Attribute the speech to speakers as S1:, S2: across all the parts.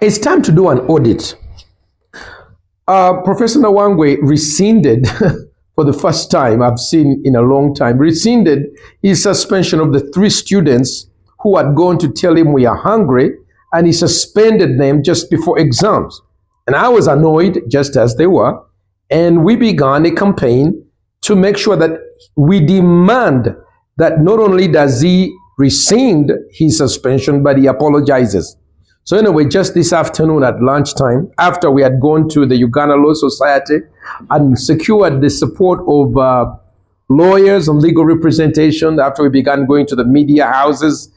S1: It's time to do an audit. Professor Nawangwe rescinded for the first time I've seen in a long time, rescinded his suspension of the 3 students who had gone to tell him we are hungry, and he suspended them just before exams. And I was annoyed, just as they were, and we began a campaign to make sure that we demand that not only does he rescind his suspension, but he apologizes. So anyway, just this afternoon at lunchtime, after we had gone to the Uganda Law Society and secured the support of lawyers and legal representation, after we began going to the media houses,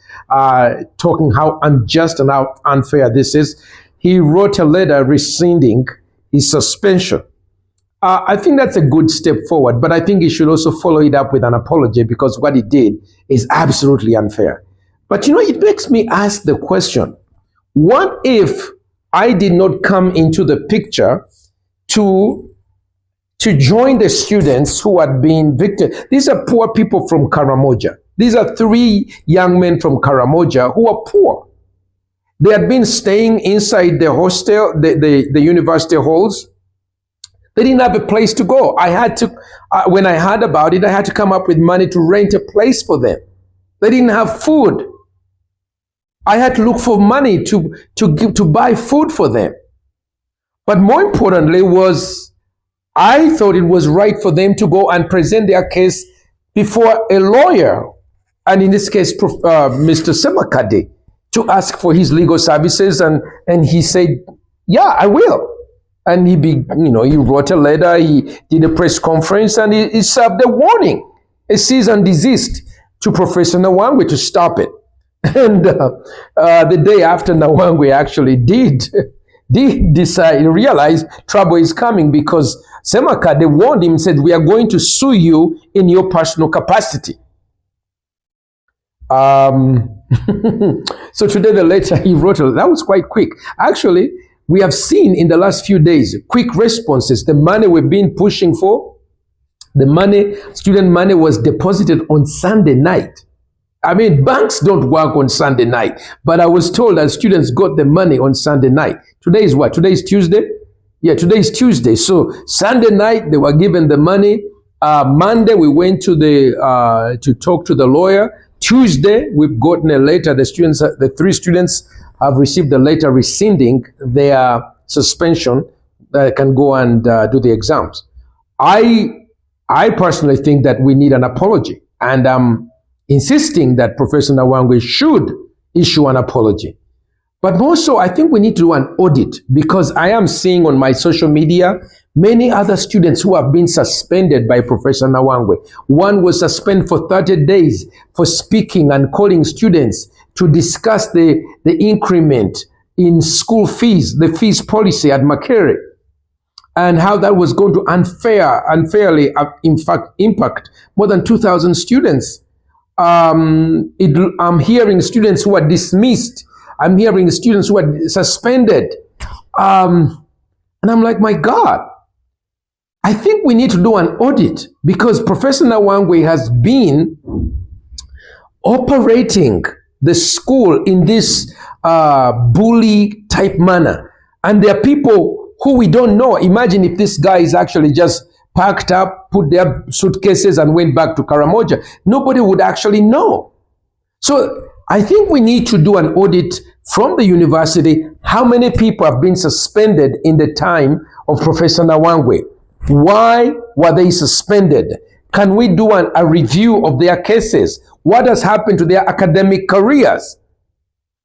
S1: talking how unjust and how unfair this is, he wrote a letter rescinding his suspension. I think that's a good step forward, but I think he should also follow it up with an apology, because what he did is absolutely unfair. But you know, it makes me ask the question, what if I did not come into the picture to join the students who had been victims? These are poor people from Karamoja. These are 3 young men from Karamoja who are poor. They had been staying inside the hostel, the university halls. They didn't have a place to go. I had to, when I heard about it, I had to come up with money to rent a place for them. They didn't have food. I had to look for money to buy food for them. But more importantly was, I thought it was right for them to go and present their case before a lawyer, and in this case, Mr. Semakade, to ask for his legal services, and he said, yeah, I will. And he wrote a letter, he did a press conference, and he served a warning, a cease and desist to Professor Nawangwe to stop it. And the day after, Nawangwe actually did decide, realize trouble is coming, because Semakade warned him, said, we are going to sue you in your personal capacity. So today the letter he wrote, that was quite quick. Actually, we have seen in the last few days, quick responses. The money we've been pushing for, the money, student money, was deposited on Sunday night. I mean, banks don't work on Sunday night, but I was told that students got the money on Sunday night. Today is what? Today is Tuesday? Yeah, today is Tuesday. So Sunday night, they were given the money. Monday, we went to to talk to the lawyer. Tuesday, we've gotten a letter. The 3 students have received a letter rescinding their suspension, that can go and do the exams. I personally think that we need an apology, and I'm insisting that Professor Nawangwe should issue an apology. But more so, I think we need to do an audit, because I am seeing on my social media many other students who have been suspended by Professor Nawangwe. One was suspended for 30 days for speaking and calling students to discuss the increment in school fees, the fees policy at Makerere, and how that was going to unfairly, in fact, impact more than 2,000 students. I'm hearing students who are dismissed. I'm hearing students who are suspended. And I'm like, my God, I think we need to do an audit, because Professor Nawangwe has been operating the school in this bully type manner. And there are people who we don't know. Imagine if this guy is actually just packed up, put their suitcases and went back to Karamoja. Nobody would actually know. So I think we need to do an audit from the university. How many people have been suspended in the time of Professor Nawangwe? Why were they suspended? Can we do a review of their cases? What has happened to their academic careers?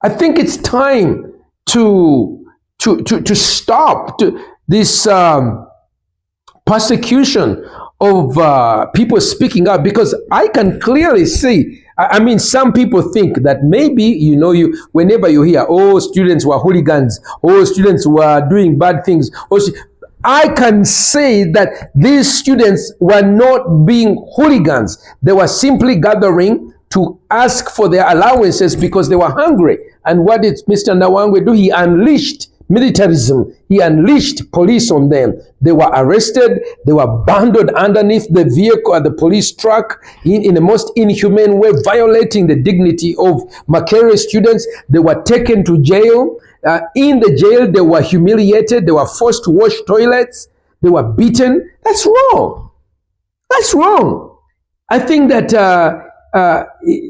S1: I think it's time to stop this persecution of people speaking up, because I can clearly see, I mean, some people think that maybe, whenever you hear, oh, students were hooligans, oh, students were doing bad things, I can say that these students were not being hooligans. They were simply gathering to ask for their allowances because they were hungry. And what did Mr. Nawangwe do? He unleashed militarism. He unleashed police on them. They were arrested. They were bundled underneath the vehicle at the police truck in the most inhumane way, violating the dignity of Makerere students. They were taken to jail. In the jail, they were humiliated. They were forced to wash toilets. They were beaten. That's wrong. That's wrong. I think that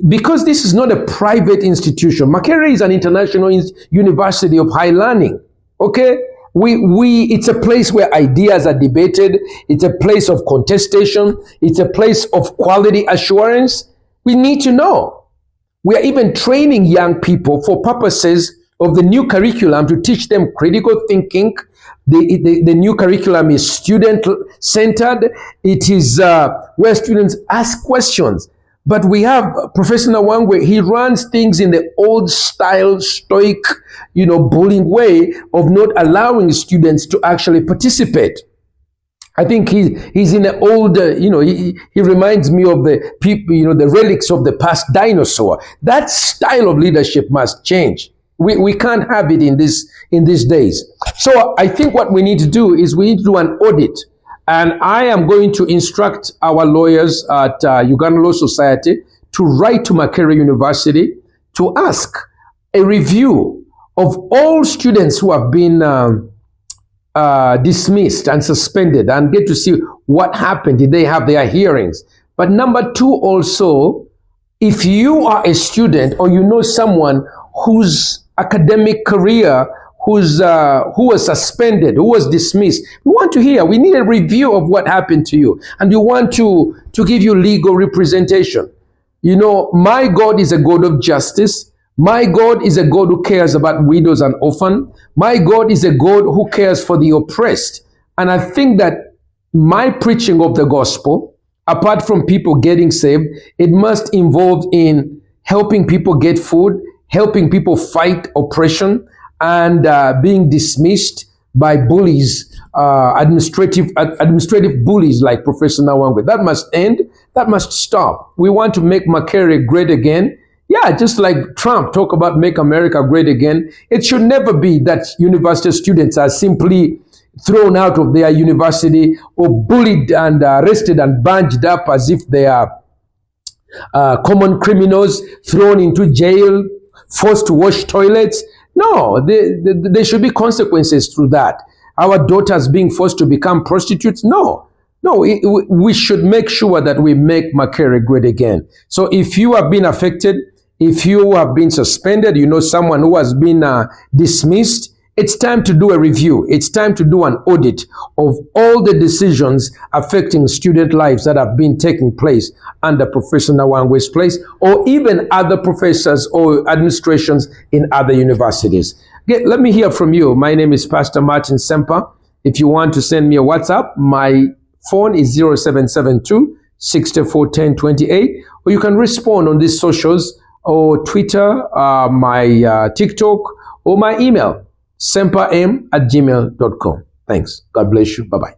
S1: because this is not a private institution, Makerere is an international university of high learning. Okay, it's a place where ideas are debated. It's a place of contestation. It's a place of quality assurance. We need to know. We are even training young people for purposes of the new curriculum to teach them critical thinking. The new curriculum is student-centered. It is where students ask questions. But we have Professor Nawangwe. He runs things in the old style, stoic, bullying way of not allowing students to actually participate. I think he's in the old, he reminds me of the people, the relics of the past dinosaur. That style of leadership must change. We can't have it in these days. So I think what we need to do is we need to do an audit. And I am going to instruct our lawyers at Uganda Law Society to write to Makerere University to ask a review of all students who have been dismissed and suspended, and get to see what happened. Did they have their hearings? But number two, also, if you are a student or you know someone whose academic career who was suspended, who was dismissed, we want to hear. We need a review of what happened to you, and we want to give you legal representation. My God is a God of justice. My God is a God who cares about widows and orphans. My God is a God who cares for the oppressed. And I think that my preaching of the gospel, apart from people getting saved, it must involve in helping people get food, helping people fight oppression, and being dismissed by bullies, administrative bullies like Professor Nawangwe. That must end. That must stop. We want to make Makerere great again. Yeah, just like Trump talk about make America great again. It should never be that university students are simply thrown out of their university or bullied and arrested and bandaged up as if they are common criminals, thrown into jail, forced to wash toilets. No, there should be consequences through that. Our daughters being forced to become prostitutes? No, we should make sure that we make Makerere great again. So if you have been affected, if you have been suspended, someone who has been dismissed, it's time to do a review. It's time to do an audit of all the decisions affecting student lives that have been taking place under Professor Nawangwe's place, or even other professors or administrations in other universities. Let me hear from you. My name is Pastor Martin Semper. If you want to send me a WhatsApp, my phone is 0772 641028, or you can respond on these socials, or Twitter, my TikTok, or my email, semperm@gmail.com. Thanks. God bless you. Bye-bye.